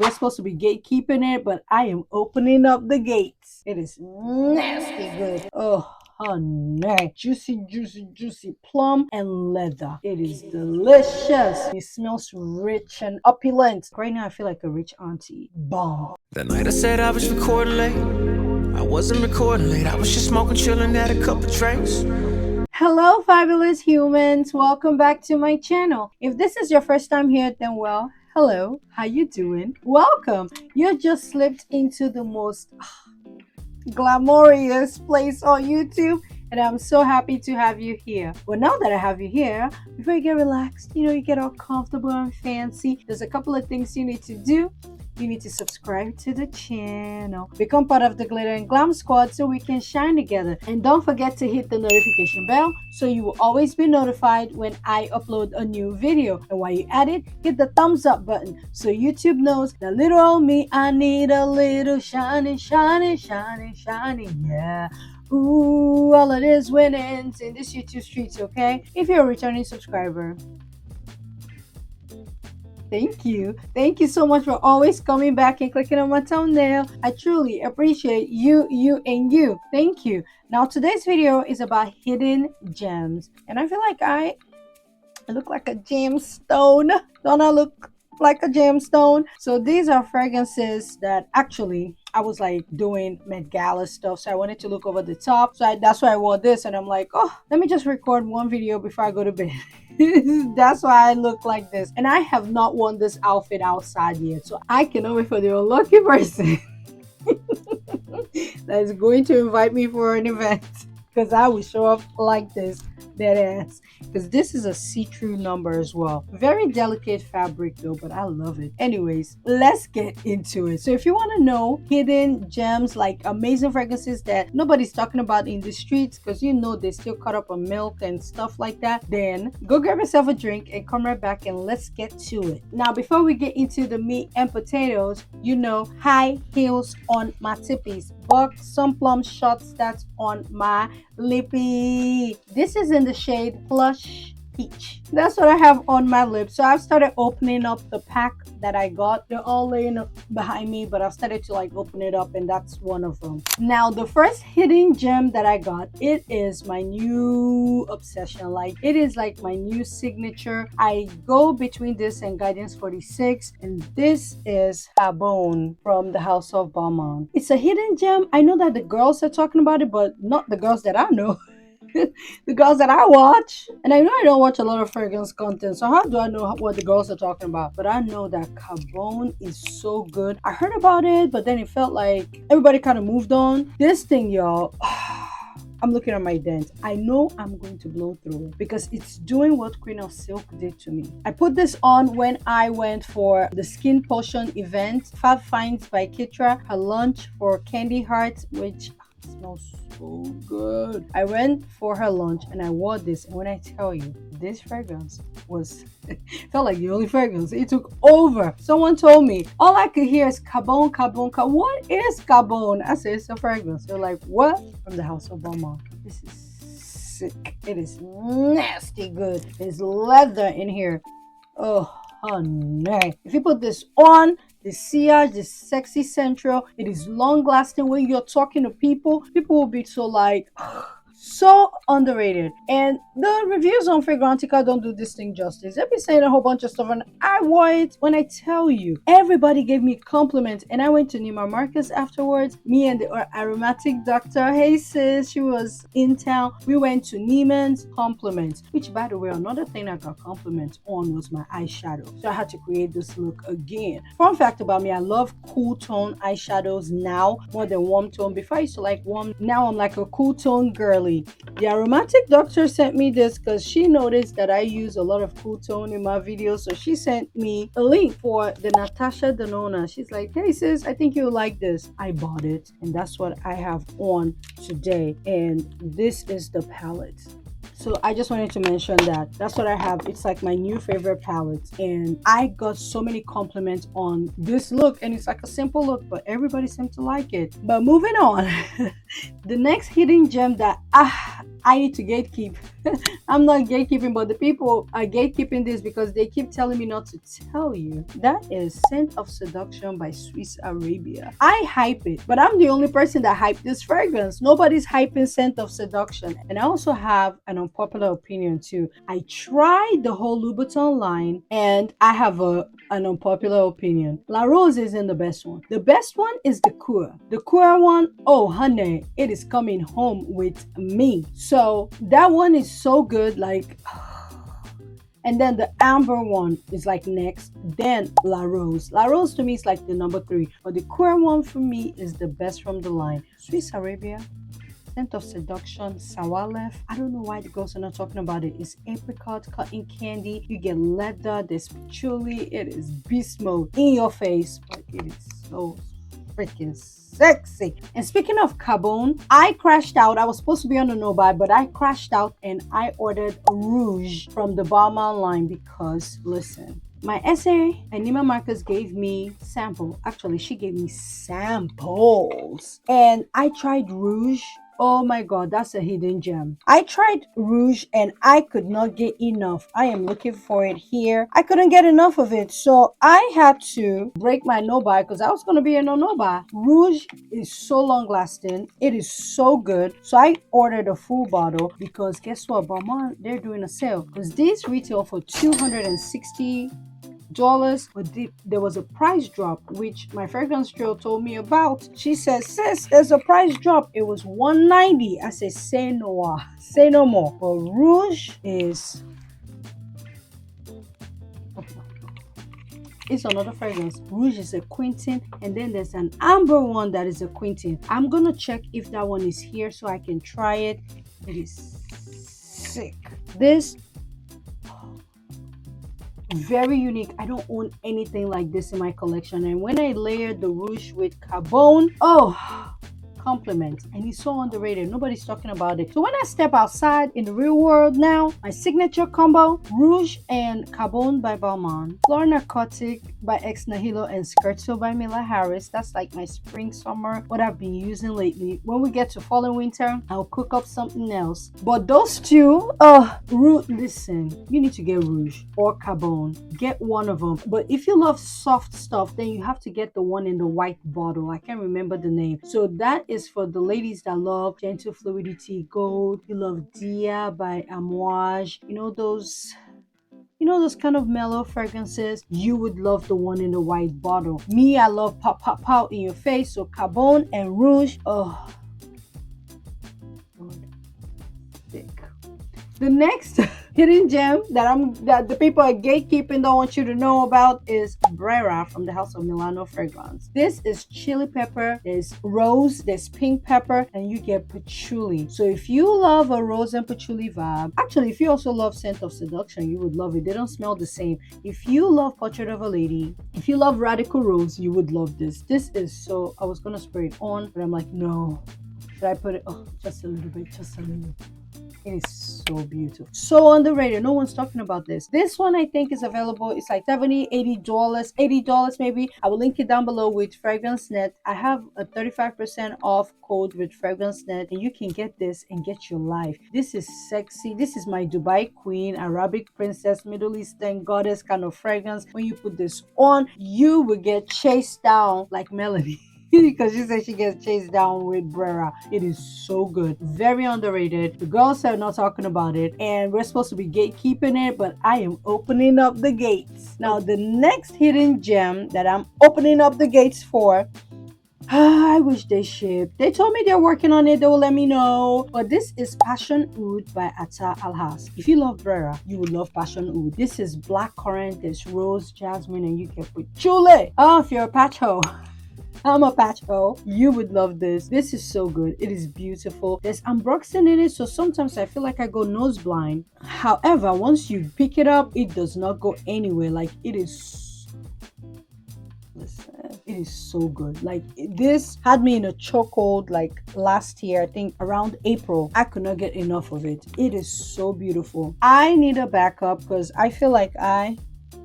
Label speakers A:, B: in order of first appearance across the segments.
A: We're supposed to be gatekeeping it, but I am opening up the gates. It is nasty good. Oh, honey. Juicy, juicy, juicy plum and leather. It is delicious. It smells rich and opulent. Right now, I feel like a rich auntie. Bomb.
B: That night I said I was recording late. I wasn't recording late. I was just smoking, chilling, had a couple drinks.
A: Hello, fabulous humans. Welcome back to my channel. If this is your first time here, then well, hello. How you doing? Welcome. You just slipped into the most glamorous place on YouTube, and I'm so happy to have you here. Well, now that I have you here, before you get relaxed, you get all comfortable and fancy, there's a couple of things you need to do. You need to subscribe to the channel, become part of the Glitter and Glam Squad so we can shine together, and don't forget to hit the notification bell so you will always be notified when I upload a new video. And while you're at it, hit the thumbs up button so YouTube knows that little old me, I need a little shiny, shiny, shiny, shiny, yeah. Ooh, all of this winnings in this YouTube streets, okay? If you're a returning subscriber, thank you. Thank you so much for always coming back and clicking on my thumbnail. I truly appreciate you, and you. Thank you. Now, today's video is about hidden gems. And I feel like I look like a gemstone. Don't I look like a gemstone? So these are fragrances that actually I was like doing Met Gala stuff, so I wanted to look over the top. So that's why I wore this, and I'm like, oh, let me just record one video before I go to bed. That's why I look like this, and I have not worn this outfit outside yet, so I cannot wait for the unlucky person that is going to invite me for an event, because I will show up like this, dead ass, because this is a see-through number as well. Very delicate fabric though, but I love it. Anyways, let's get into it. So if you want to know hidden gems, like amazing fragrances that nobody's talking about in the streets because they still cut up on milk and stuff like that, then go grab yourself a drink and come right back and let's get to it. Now, before we get into the meat and potatoes, high heels on my tippies, buck some plum shots that's on my lippy. This is in the shade Plush Peach. That's what I have on my lips. So I've started opening up the pack that I got. They're all laying behind me, but I've started to open it up, and that's one of them. Now, the first hidden gem that I got, it is my new obsession. It is like my new signature. I go between this and Guidance 46, and this is Carbone from the House of Balmain. It's a hidden gem. I know that the girls are talking about it, but not the girls that I know. The girls that I watch, and I know I don't watch a lot of fragrance content, so how do I know what the girls are talking about? But I know that Carbone is so good. I heard about it, but then it felt like everybody kind of moved on. This thing, y'all, I'm looking at my dent. I know I'm going to blow through it because it's doing what Queen of Silk did to me. I put this on when I went for the Skin Potion event, Fab Finds by Kitra, her launch for Candy Hearts, which smells so good. I went for her launch and I wore this, and when I tell you, this fragrance was felt like the only fragrance. It took over. Someone told me all I could hear is Carbone, Carbone, Carbone. What is Carbone? I said it's a fragrance. They're like, what? From the House of Balmain. This is sick. It is nasty good. There's leather in here. Oh, honey. If you put this on, the sillage, the sexy central, it is long lasting. When you're talking to people will be so so underrated. And the reviews on Fragrantica don't do this thing justice. They've been saying a whole bunch of stuff, and I wore it. When I tell you, everybody gave me compliments, and I went to Neiman Marcus afterwards. Me and the aromatic doctor, hey sis, she was in town. We went to Neiman's, compliments, which by the way, another thing I got compliments on was my eyeshadow. So I had to create this look again. Fun fact about me, I love cool tone eyeshadows now more than warm tone. Before I used to like warm, now I'm like a cool tone girly. The aromatic doctor sent me this because she noticed that I use a lot of cool tone in my videos, so she sent me a link for the Natasha Denona. She's like, hey sis, I think you'll like this. I bought it, and that's what I have on today, and this is the palette. So I just wanted to mention that that's what I have. It's like my new favorite palette, and I got so many compliments on this look, and it's like a simple look, but everybody seemed to like it. But moving on, the next hidden gem that I need to gatekeep. I'm not gatekeeping, but the people are gatekeeping this because they keep telling me not to tell you. That is Scent of Seduction by Swiss Arabia. I hype it, but I'm the only person that hype this fragrance. Nobody's hyping Scent of Seduction. And I also have an unpopular opinion too. I tried the whole Louboutin line and I have an unpopular opinion. La Rose isn't the best one. The best one is the Coeur. The Coeur one, oh honey, it is coming home with me. So that one is so good, like and then the amber one is like next, then La Rose. La Rose to me is like the number 3, but the Coeur one for me is the best from the line. Swiss Arabia, Scent of Seduction, Sawalef. I don't know why the girls are not talking about it. It's apricot, cotton candy. You get leather, there's patchouli. It is beast mode in your face, but it is so freaking sexy. And speaking of Carbone, I crashed out. I was supposed to be on a no-buy, but I crashed out and I ordered Rouge from the Balmain line because, listen, my essay and Nima Marcus gave me sample. Actually, she gave me samples. And I tried Rouge. Oh my god, that's a hidden gem. I tried Rouge and I could not get enough. I am looking for it here. I couldn't get enough of it. So I had to break my no-buy because I was going to be in a no-buy. Rouge is so long lasting. It is so good. So I ordered a full bottle because guess what? Balmain, they're doing a sale. Because these retail for $260, but there was a price drop which my fragrance trail told me about. She says, sis, there's a price drop. It was $190. I said, say no, say no more. But Rouge is, it's another fragrance. Rouge is a Quintin, and then there's an amber one that is a Quintin. I'm gonna check if that one is here so I can try it. It is sick. This very unique. I don't own anything like this in my collection, and when I layered the Rouge with Carbone, oh, compliment. And it's so underrated. Nobody's talking about it. So when I step outside in the real world now, my signature combo, Rouge and Carbone by Balmain, Flor Narcotic by Ex Nihilo, and Scherzo by Mila Harris. That's like my spring summer, what I've been using lately. When we get to fall and winter, I'll cook up something else. But those two, Rouge, listen, you need to get Rouge or Carbone. Get one of them. But if you love soft stuff, then you have to get the one in the white bottle. I can't remember the name. So that is for the ladies that love gentle fluidity gold. You love Dia by Amouage. You know those kind of mellow fragrances. You would love the one in the white bottle. Me, I love pop pop pop in your face. So Carbone and Rouge, oh, good, thick. The next hidden gem that the people at gatekeeping don't want you to know about is Brera from the House of Milano Fragrance. This is chili pepper, there's rose, there's pink pepper, and you get patchouli. So if you love a rose and patchouli vibe, actually if you also love Scent of Seduction, you would love it. They don't smell the same. If you love Portrait of a Lady, if you love Radical Rose, you would love this. This is so, I was gonna spray it on, but I'm like, no. Should I put it, oh, just a little bit, just a little. It is so beautiful, so underrated. No one's talking about this. This one I think is available. It's like $80 maybe. I will link it down below with FragranceNet. I have a 35% off code with FragranceNet, and you can get this and get your life. This is sexy. This is my Dubai queen, Arabic princess, Middle Eastern goddess kind of fragrance. When you put this on, you will get chased down like Melody. Because she said she gets chased down with Brera. It is so good. Very underrated. The girls are not talking about it, and we're supposed to be gatekeeping it, but I am opening up the gates. Now, the next hidden gem that I'm opening up the gates for, I wish they shipped. They told me they're working on it. They will let me know. But this is Passion Oud by ATTAR Al Has. If you love Brera, you will love Passion Oud. This is black currant, there's rose, jasmine, and you get patchouli. Oh, if you're a patch hoe. I'm a patch hoe. You would love this. This is so good. It is beautiful. There's ambroxan in it, so sometimes I feel like I go nose blind. However, once you pick it up, it does not go anywhere. Like, it is, listen, it is so good. Like, this had me in a chokehold like last year, I think around April. I could not get enough of it. It is so beautiful. I need a backup because I feel like I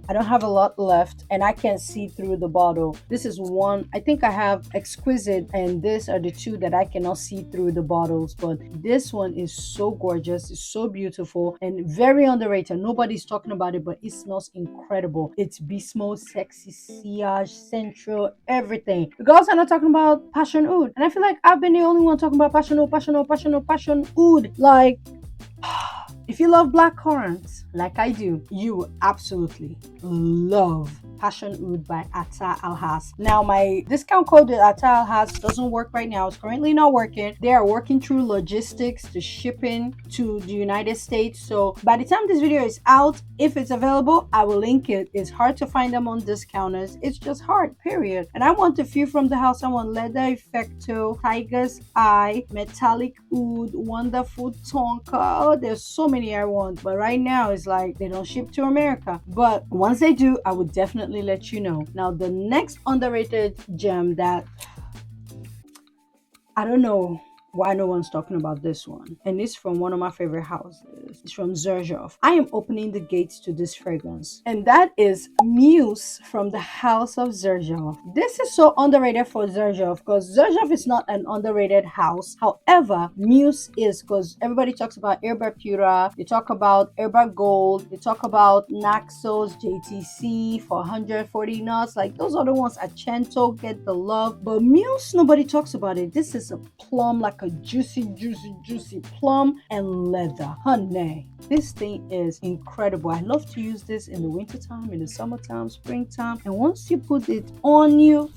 A: I don't have a lot left and I can't see through the bottle. This is one, I think I have Exquisite, and these are the two that I cannot see through the bottles, but this one is so gorgeous, it's so beautiful and very underrated. Nobody's talking about it, but it smells incredible. It's beast mode, sexy, sillage, central, everything. The girls are not talking about passion oud, and I feel like I've been the only one talking about passion oud, passion oud, passion oud, passion oud. Like, if you love black currants like I do, you will absolutely love Passion Oud by ATTAR Al Has. Now, my discount code at ATTAR Al Has doesn't work right now. It's currently not working. They are working through logistics to shipping to the United States. So by the time this video is out, if it's available, I will link it. It's hard to find them on discounters. It's just hard, period. And I want a few from the house. I want Leather Effecto, Tiger's Eye, Metallic Oud, Wonderful Tonka. Oh, there's so many I want. But right now, it's like they don't ship to America. But once they do, I would definitely let you know. Now, the next underrated gem that I don't know why no one's talking about this one, and it's from one of my favorite houses. It's from Xerjoff. I am opening the gates to this fragrance, and that is Muse from the house of Xerjoff. This is so underrated for Xerjoff because Xerjoff is not an underrated house. However, Muse is, because everybody talks about Herba Pura, they talk about Herba Gold, they talk about Naxos, JTC for 140 nuts. Like, those are the ones at Cento get the love, but Muse, nobody talks about it. This is a plum, like a juicy plum and leather. Honey, this thing is incredible. I love to use this in the wintertime, in the summertime, springtime, and once you put it on you,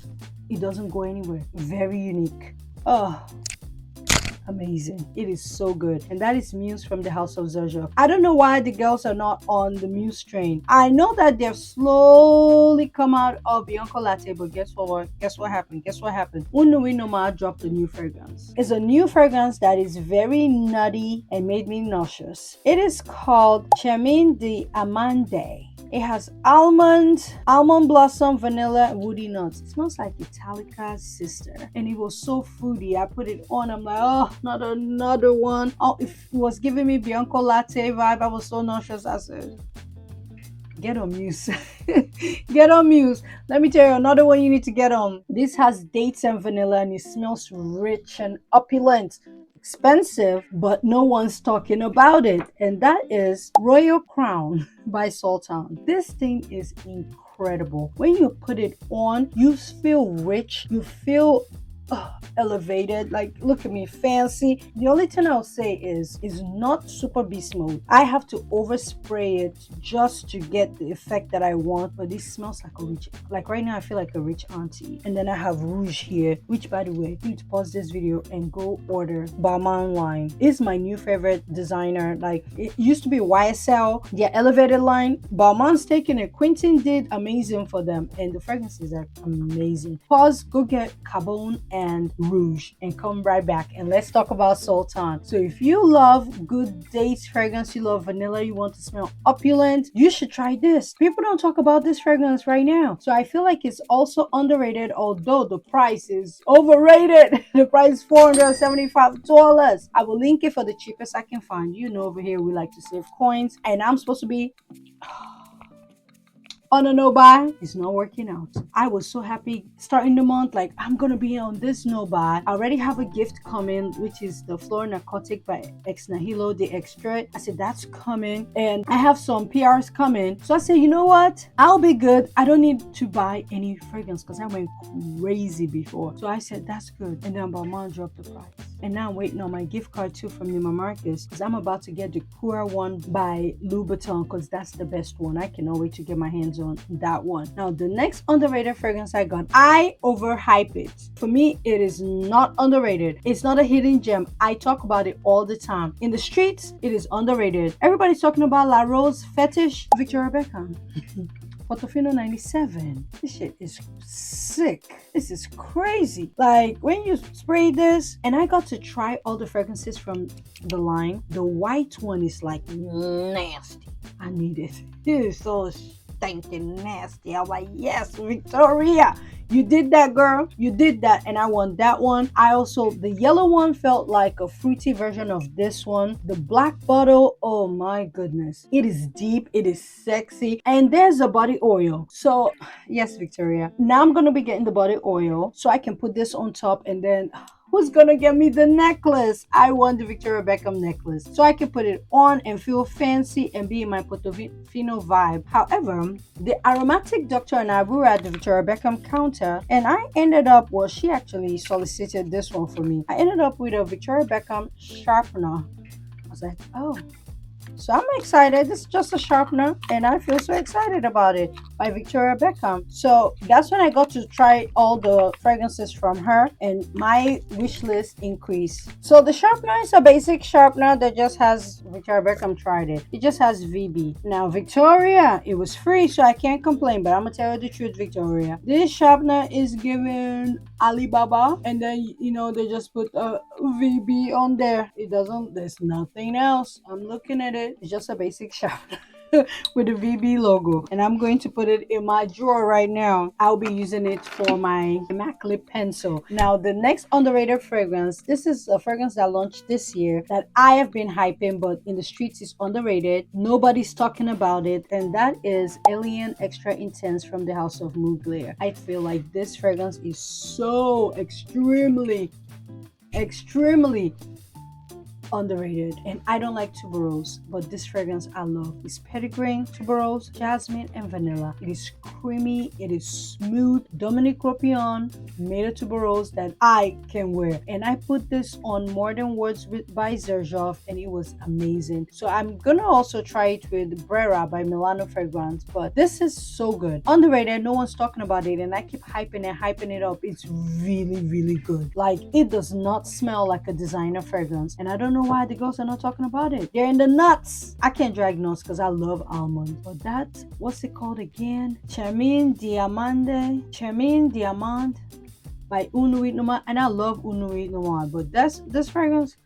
A: it doesn't go anywhere. Very unique. Oh, amazing. It is so good. And that is Muse from the house of Xerjoff. I don't know why the girls are not on the Muse train. I know that they've slowly come out of Bianco Latte, but guess what happened? Uno Winoma dropped a new fragrance. It's a new fragrance that is very nutty and made me nauseous. It is called Chemin d'Amande. It has almond blossom, vanilla, and woody nuts. It smells like Italica's sister, and it was so fruity. I put it on, I'm like, oh, not another one. Oh, if it was giving me Bianco Latte vibe, I was so nauseous. I said, get on Muse. Get on Muse. Let me tell you another one you need to get on. This has dates and vanilla, and it smells rich and opulent. Expensive, but no one's talking about it, and that is Royal Crown by Sultan. This thing is incredible. When you put it on, you feel rich, you feel elevated. Like, look at me, fancy. The only thing I'll say is not super beast mode. I have to overspray it just to get the effect that I want, but this smells like a rich, like right now I feel like a rich auntie. And then I have Rouge here, which, by the way, you need to pause this video and go order Balmain line. It's my new favorite designer. Like, it used to be YSL, their elevated line. Balmain's taking it. Quentin did amazing for them, and the fragrances are amazing. Pause, go get Carbone and Rouge and come right back, and let's talk about Sultan. So if you love good dates fragrance, you love vanilla, you want to smell opulent, you should try this. People don't talk about this fragrance right now, so I feel like it's also underrated, although the price is overrated. The price is $475. I will link it for the cheapest I can find. You know, over here we like to save coins, and I'm supposed to be on a no buy. It's not working out. I was so happy starting the month, like, I'm gonna be on this no buy. I already have a gift coming, which is the Flor Narcotic by Ex Nihilo de Extra. I said that's coming, and I have some PRs coming, so I said, you know what, I'll be good. I don't need to buy any fragrance because I went crazy before, so I said that's good. And then Balmain dropped the price, and now I'm waiting on my gift card too from Neiman Marcus, because I'm about to get the Coeur one by Louboutin, because that's the best one. I cannot wait to get my hands on that one. Now, the next underrated fragrance I got, I overhype it. For me, it is not underrated. It's not a hidden gem. I talk about it all the time. In the streets, it is underrated. Everybody's talking about La Rose Fetish, Victoria Beckham. Portofino 97. This shit is sick. This is crazy. Like, when you spray this, and I got to try all the fragrances from the line, the white one is like nasty. I need it. It is so stinking nasty. I'm like, yes, Victoria, You did that, girl. You did that. And I want that one. I also, the yellow one felt like a fruity version of this one. The black bottle, oh my goodness. It is deep. It is sexy. And there's a body oil. So, yes, Victoria. Now I'm going to be getting the body oil so I can put this on top, and then who's gonna get me the necklace? I want the Victoria Beckham necklace so I can put it on and feel fancy and be in my Portofino vibe. However, the aromatic doctor and I, we were at the Victoria Beckham counter, and I ended up, well, she actually solicited this one for me. I ended up with a Victoria Beckham sharpener. I was like, oh. So I'm excited. It's just a sharpener, and I feel so excited about it, by Victoria Beckham. So that's when I got to try all the fragrances from her, and my wish list increased. So the sharpener is a basic sharpener that just has, Victoria Beckham tried it. It just has VB. Now Victoria, it was free, so I can't complain, but I'm gonna tell you the truth, Victoria. This sharpener is given Alibaba, and then, you know, they just put a VB on there. It doesn't, there's nothing else. I'm looking at it. It's just a basic sharpener with a VB logo, and I'm going to put it in my drawer right now. I'll be using it for my MAC lip pencil. Now the next underrated fragrance, this is a fragrance that launched this year that I have been hyping, but in the streets is underrated. Nobody's talking about it, and that is Alien Extra Intense from the House of Mugler. I feel like this fragrance is so extremely underrated, and I don't like tuberose, but this fragrance I love. It's petitgrain, tuberose, jasmine, and vanilla. It is creamy, it is smooth. Dominique Ropion made a tuberose that I can wear, and I put this on More Than Words by Xerjoff, and it was amazing. So I'm gonna also try it with Brera by Milano Fragranze, but this is so good. Underrated, no one's talking about it, and I keep hyping it up. It's really good. Like, it does not smell like a designer fragrance, and I don't know why the girls are not talking about it. They're in the nuts. I can't drag nuts because I love almond. But that, what's it called again? Charmine Diamant by Unuit Noir. And I love Unuit Noir, but this fragrance,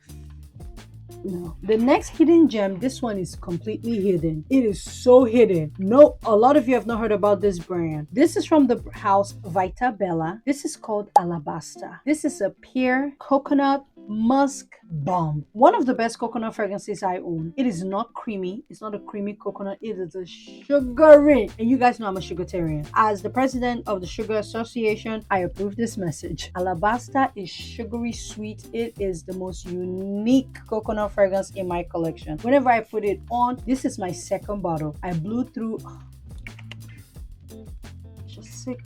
A: no. The next hidden gem, this one is completely hidden. It is so hidden. No, a lot of you have not heard about this brand. This is from the house Vitabella. This is called Alabaster. This is a pear coconut musk bomb. One of the best coconut fragrances I own. It is not creamy. It's not a creamy coconut. It is a sugary. And you guys know I'm a sugartarian. As the president of the Sugar Association, I approve this message. Alabaster is sugary sweet. It is the most unique coconut fragrance in my collection. Whenever I put it on, this is my second bottle. I blew through. Just sick.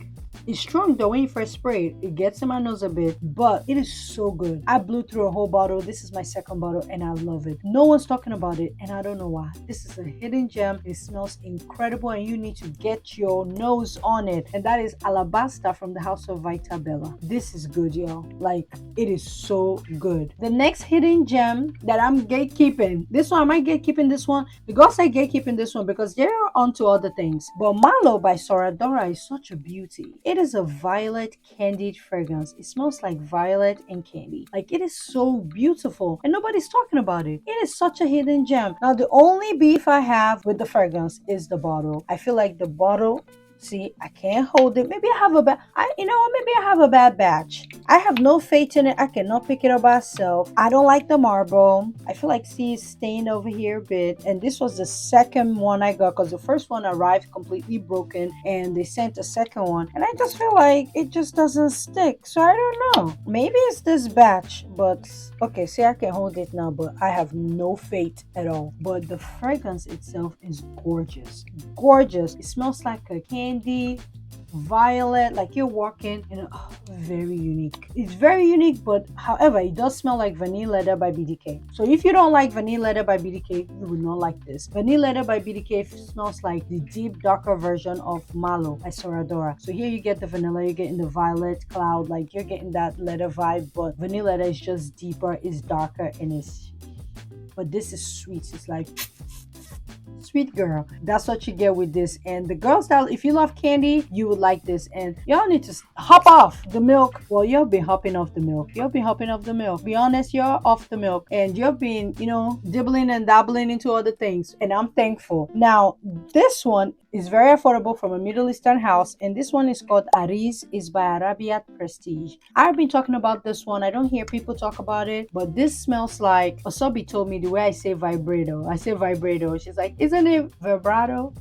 A: It's strong though when you first spray it. It gets in my nose a bit, but it is so good. I blew through a whole bottle. This is my second bottle, and I love it. No one's talking about it, and I don't know why. This is a hidden gem. It smells incredible, and you need to get your nose on it. And that is Alabaster from the house of Vitabella. This is good, y'all. Like, it is so good. The next hidden gem that I'm gatekeeping. This one, am I gatekeeping this one? The girls are gatekeeping this one because they're onto other things. But Mallow by Sora Dora is such a beauty. It is a violet candied fragrance. It smells like violet and candy. Like, it is so beautiful, and nobody's talking about it. It is such a hidden gem. Now, the only beef I have with the fragrance is the bottle. I feel like the bottle, see, I can't hold it. Maybe I have a bad, maybe I have a bad batch. I have no faith in it. I cannot pick it up by itself. I don't like the marble. I feel like, see, it's stained over here a bit. And this was the second one I got because the first one arrived completely broken, and they sent a second one. And I just feel like it just doesn't stick. So I don't know. Maybe it's this batch, but okay, see, I can hold it now, but I have no faith at all. But the fragrance itself is gorgeous. Gorgeous. It smells like a candy, violet, like you're walking in a, very unique. It's very unique, but however, it does smell like Vanilla Leather by BDK. So if you don't like Vanilla Leather by BDK, you will not like this. Vanilla Leather by BDK smells like the deep, darker version of Mallow by Sora Dora. So here you get the vanilla, you're getting the violet cloud, like you're getting that leather vibe, but Vanilla Leather is just deeper, is darker, and is, but this is sweet. It's like sweet girl. That's what you get with this. And the girl style, if you love candy, you would like this. And y'all need to hop off the milk. Well, you've been hopping off the milk. You've been hopping off the milk. Be honest, you're off the milk, and you've been, dibbling and dabbling into other things, and I'm thankful. Now, this one, It's very affordable from a Middle Eastern house, and this one is called Aris. Is by Arabian Prestige. I've been talking about this one. I don't hear people talk about it, but this smells like Osobi told me the way I say vibrato. I say vibrato. She's like, isn't it vibrato?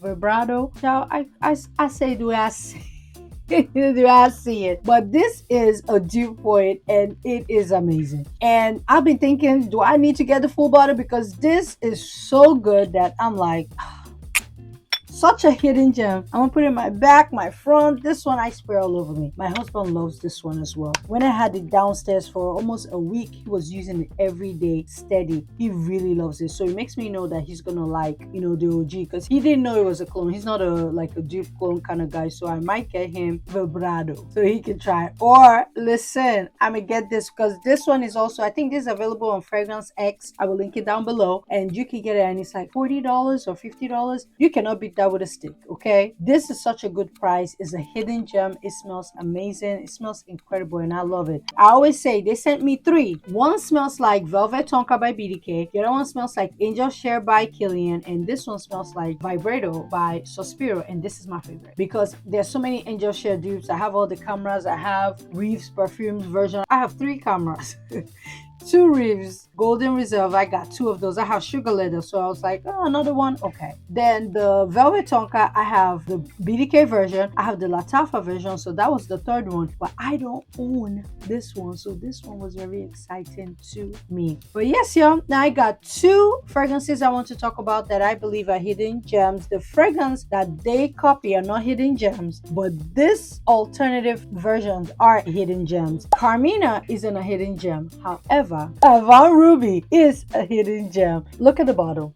A: Vibrato. So I say the way I say. The way I see it. But this is a dupe for it, and it is amazing. And I've been thinking, do I need to get the full bottle? Because this is so good that I'm like, such a hidden gem. I'm gonna put it in my back, my front. This one I spray all over me. My husband loves this one as well. When I had it downstairs for almost a week, he was using it every day, steady. He really loves it. So it makes me know that he's gonna like, the OG, because he didn't know it was a clone. He's not like a dupe clone kind of guy. So I might get him vibrato so he can try it. Or listen, I'm gonna get this because this one is also, I think this is available on Fragranze X. I will link it down below, and you can get it, and it's like $40 or $50. You cannot beat that with a stick. Okay, this is such a good price. It's a hidden gem. It smells amazing. It smells incredible, and I love it. I always say they sent me three. One smells like Velvet Tonka by BDK, the other one smells like Angel Share by Killian, and this one smells like Vibrato by Sospiro. And this is my favorite because there's so many Angel Share dupes. I have all the cameras. I have Reeves perfumes version. I have 3 cameras. 2 Reeves Golden Reserve. I got 2 of those. I have Sugar Leather, so I was like, oh, another one. Okay. Then the Velvet Tonka, I have the BDK version. I have the Latafa version, so that was the 3rd one. But I don't own this one, so this one was very exciting to me. But yes, y'all. Now I got 2 fragrances I want to talk about that I believe are hidden gems. The fragrance that they copy are not hidden gems, but this alternative versions are hidden gems. Carmina isn't a hidden gem. However, Avant Ruby is a hidden gem. Look at the bottle.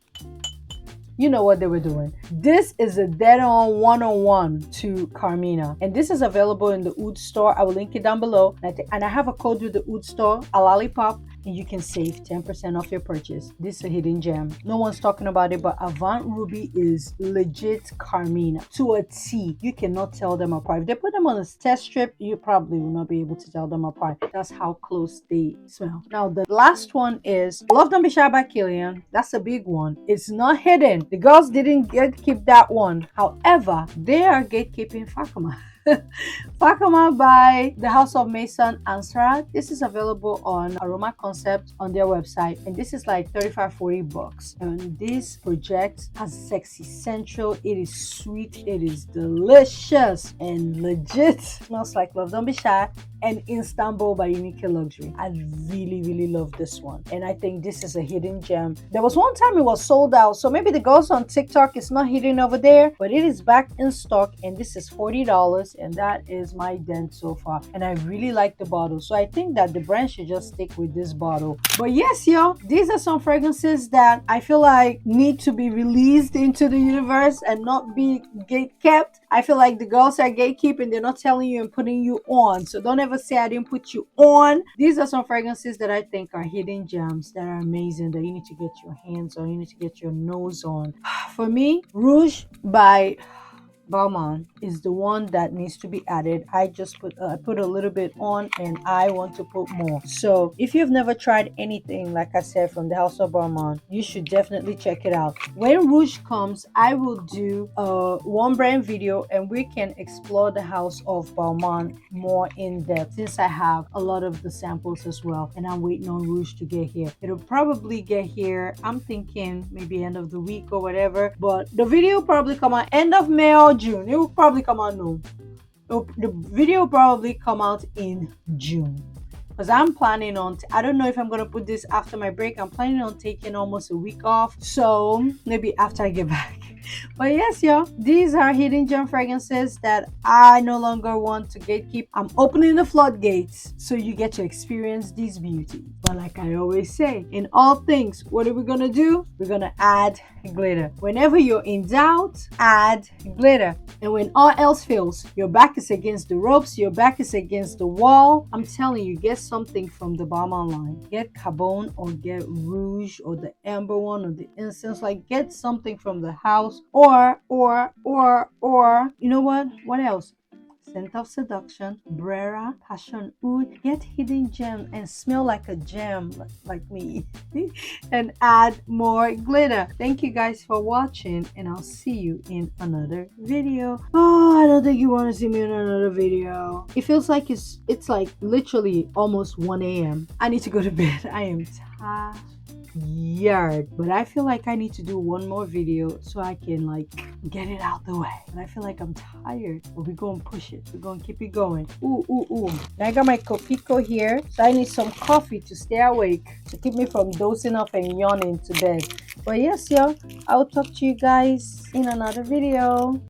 A: You know what they were doing. This is a dead-on one-on-one to Carmina, and this is available in the Oud store. I will link it down below, and I have a code with the Oud store, Alalipopp, and you can save 10% off your purchase. This is a hidden gem. No one's talking about it, but Avant Ruby is legit Carmina to a T. You cannot tell them apart. If they put them on a test strip, you probably will not be able to tell them apart. That's how close they smell. Now, the last one is Love Don't Be Shy by Killian. That's a big one. It's not hidden. The girls didn't gatekeep that one. However, they are gatekeeping Fakuma. Fakuma by the House of Mason Ansara. This is available on AROMA Concept on their website, and this is like $35-40. And this project has sexy central. It is sweet, it is delicious, and legit smells like Love Don't Be Shy and Istanbul by Unique Luxury. I really love this one, and I think this is a hidden gem. There was one time it was sold out, so maybe the girls on TikTok is not hidden over there, but it is back in stock, and this is $40, and that is my dent so far. And I really like the bottle, so I think that the brand should just stick with this bottle. But yes, y'all, these are some fragrances that I feel like need to be released into the universe and not be gate kept. I feel like the girls are gatekeeping. They're not telling you and putting you on, so don't ever say I didn't put you on. These are some fragrances that I think are hidden gems that are amazing, that you need to get your hands on, you need to get your nose on. For me, Rouge by Balmain is the one that needs to be added. I just put a little bit on, and I want to put more. So if you've never tried anything, like I said, from the House of Balmain, you should definitely check it out. When Rouge comes, I will do a one brand video, and we can explore the House of Balmain more in depth, since I have a lot of the samples as well, and I'm waiting on Rouge to get here. It'll probably get here, I'm thinking maybe end of the week or whatever, but the video will probably come out end of May or June. It will probably come out the video will probably come out in June, because I'm planning on I don't know if I'm gonna put this after my break. I'm planning on taking almost a week off, so maybe after I get back. But yes, y'all, these are hidden gem fragrances that I no longer want to gatekeep. I'm opening the floodgates so you get to experience these beauties. But like I always say, in all things, what are we gonna do? We're gonna add glitter. Whenever you're in doubt, add glitter. And when all else fails, your back is against the ropes, your back is against the wall, I'm telling you, get something from the Balmain line. Get Carbone or get Rouge or the Amber one or the Incense. Like, get something from the house, or you know what else? Scent of Seduction, Brera, Passion Oud, get hidden gem and smell like a gem like me. And add more glitter. Thank you guys for watching, and I'll see you in another video. Oh, I don't think you want to see me in another video. It feels like it's like literally almost 1 a.m. I need to go to bed. I am tired, but I feel like I need to do one more video so I can like get it out the way. And I feel like I'm tired, but we're gonna push it. We're gonna keep it going. Ooh. I got my Copico here, so I need some coffee to stay awake, to keep me from dozing off and yawning to bed. But yes, y'all, I'll talk to you guys in another video.